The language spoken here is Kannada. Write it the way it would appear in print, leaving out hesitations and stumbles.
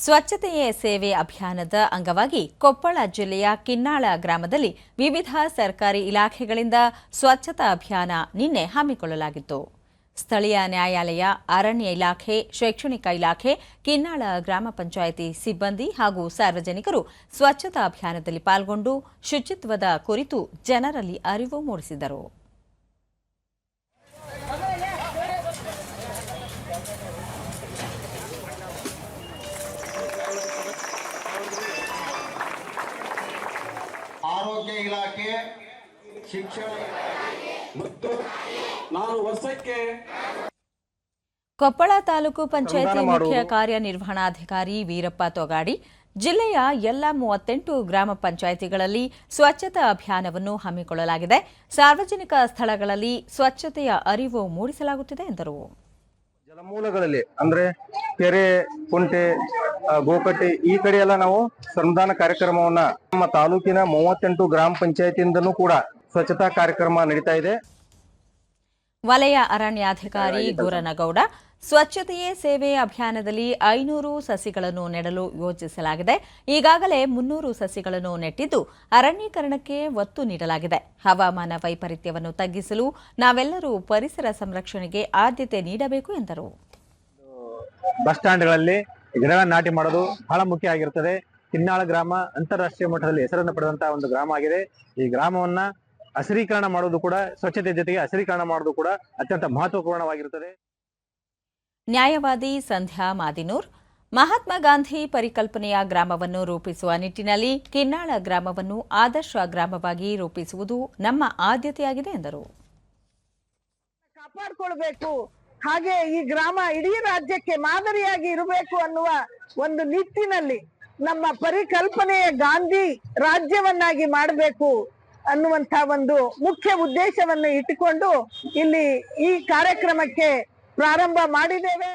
ಸ್ವಚ್ಛತೆಯೇ ಸೇವೆ ಅಭಿಯಾನದ ಅಂಗವಾಗಿ ಕೊಪ್ಪಳ ಜಿಲ್ಲೆಯ ಕಿನ್ನಾಳ ಗ್ರಾಮದಲ್ಲಿ ವಿವಿಧ ಸರ್ಕಾರಿ ಇಲಾಖೆಗಳಿಂದ ಸ್ವಚ್ಛತಾ ಅಭಿಯಾನ ನಿನ್ನೆ ಹಮ್ಮಿಕೊಳ್ಳಲಾಗಿತ್ತು. ಸ್ಥಳೀಯ ನ್ಯಾಯಾಲಯ, ಅರಣ್ಯ ಇಲಾಖೆ, ಶೈಕ್ಷಣಿಕ ಇಲಾಖೆ, ಕಿನ್ನಾಳ ಗ್ರಾಮ ಪಂಚಾಯಿತಿ ಸಿಬ್ಬಂದಿ ಹಾಗೂ ಸಾರ್ವಜನಿಕರು ಸ್ವಚ್ಛತಾ ಅಭಿಯಾನದಲ್ಲಿ ಪಾಲ್ಗೊಂಡು ಶುಚಿತ್ವದ ಕುರಿತು ಜನರಲ್ಲಿ ಅರಿವು ಮೂಡಿಸಿದರು. ಆರೋಗ್ಯ ಇಲಾಖೆ, ಶಿಕ್ಷಣ ಮತ್ತು ನಾನು ವರ್ಷಕ್ಕೆ ಕೊಪ್ಪಳ ತಾಲೂಕು ಪಂಚಾಯಿತಿ ಮುಖ್ಯ ಕಾರ್ಯನಿರ್ವಹಣಾಧಿಕಾರಿ ವೀರಪ್ಪ ತೊಗಾಡಿ ಜಿಲ್ಲೆಯ ಎಲ್ಲ 38 ಗ್ರಾಮ ಪಂಚಾಯಿತಿಗಳಲ್ಲಿ ಸ್ವಚ್ಛತಾ ಅಭಿಯಾನವನ್ನು ಹಮ್ಮಿಕೊಳ್ಳಲಾಗಿದೆ. ಸಾರ್ವಜನಿಕ ಸ್ಥಳಗಳಲ್ಲಿ ಸ್ವಚ್ಛತೆಯ ಅರಿವು ಮೂಡಿಸಲಾಗುತ್ತಿದೆ ಎಂದರು. ಜಲಮೂಲಗಳಲ್ಲಿ ಅಂದ್ರೆ ಕೆರೆ, ಕುಂಟೆ, ಗೋಕಟ್ಟೆ ಈ ಕಡೆ ಎಲ್ಲ ನಾವು ಶ್ರಮದಾನ ಕಾರ್ಯಕ್ರಮವನ್ನ ನಮ್ಮ ತಾಲೂಕಿನ 38 ಗ್ರಾಮ ಪಂಚಾಯತಿಯಿಂದನೂ ಕೂಡ ಸ್ವಚ್ಛತಾ ಕಾರ್ಯಕ್ರಮ ನಡೀತಾ ಇದೆ. ವಲಯ ಅರಣ್ಯಾಧಿಕಾರಿ ಗುರನಗೌಡ ಸ್ವಚ್ಛತೆಯೇ ಸೇವೆ ಅಭಿಯಾನದಲ್ಲಿ 500 ಸಸಿಗಳನ್ನು ನೆಡಲು ಯೋಜಿಸಲಾಗಿದೆ. ಈಗಾಗಲೇ 300 ಸಸಿಗಳನ್ನು ನೆಟ್ಟಿದ್ದು ಅರಣ್ಯೀಕರಣಕ್ಕೆ ಒತ್ತು ನೀಡಲಾಗಿದೆ. ಹವಾಮಾನ ವೈಪರೀತ್ಯವನ್ನು ತಗ್ಗಿಸಲು ನಾವೆಲ್ಲರೂ ಪರಿಸರ ಸಂರಕ್ಷಣೆಗೆ ಆದ್ಯತೆ ನೀಡಬೇಕು ಎಂದರು. ಬಸ್ ಸ್ಟ್ಯಾಂಡ್ಗಳಲ್ಲಿ ಗಿಡಗಳನ್ನು ನಾಟಿ ಮಾಡೋದು ಬಹಳ ಮುಖ್ಯ ಆಗಿರುತ್ತದೆ. ಕಿನ್ನಾಳ ಗ್ರಾಮ ಅಂತಾರಾಷ್ಟ್ರೀಯ ಮಟ್ಟದಲ್ಲಿ ಹೆಸರನ್ನು ಪಡೆದಂತಹ ಒಂದು ಗ್ರಾಮ ಆಗಿದೆ. ಈ ಗ್ರಾಮವನ್ನ ಹಸಿರೀಕರಣ ಮಾಡೋದು ಕೂಡ, ಸ್ವಚ್ಛತೆ ಜೊತೆಗೆ ಹಸಿರೀಕರಣ ಮಾಡೋದು ಕೂಡ ಅತ್ಯಂತ ಮಹತ್ವಪೂರ್ಣವಾಗಿರುತ್ತದೆ. ನ್ಯಾಯವಾದಿ ಸಂಧ್ಯಾ ಮಾದಿನೂರ್ ಮಹಾತ್ಮ ಗಾಂಧಿ ಪರಿಕಲ್ಪನೆಯ ಗ್ರಾಮವನ್ನು ರೂಪಿಸುವ ನಿಟ್ಟಿನಲ್ಲಿ ಕಿನ್ನಾಳ ಗ್ರಾಮವನ್ನು ಆದರ್ಶ ಗ್ರಾಮವಾಗಿ ರೂಪಿಸುವುದು ನಮ್ಮ ಆದ್ಯತೆಯಾಗಿದೆ ಎಂದರು. ಕಾಪಾಡಿಕೊಳ್ಬೇಕು, ಹಾಗೆ ಈ ಗ್ರಾಮ ಇಡೀ ರಾಜ್ಯಕ್ಕೆ ಮಾದರಿಯಾಗಿ ಇರಬೇಕು ಅನ್ನುವ ಒಂದು ನಿಟ್ಟಿನಲ್ಲಿ ನಮ್ಮ ಪರಿಕಲ್ಪನೆಯ ಗಾಂಧಿ ರಾಜ್ಯವನ್ನಾಗಿ ಮಾಡಬೇಕು ಅನ್ನುವಂತ ಒಂದು ಮುಖ್ಯ ಉದ್ದೇಶವನ್ನು ಇಟ್ಟುಕೊಂಡು ಇಲ್ಲಿ ಈ ಕಾರ್ಯಕ್ರಮಕ್ಕೆ ಪ್ರಾರಂಭ ಮಾಡಿದ್ದೇವೆ.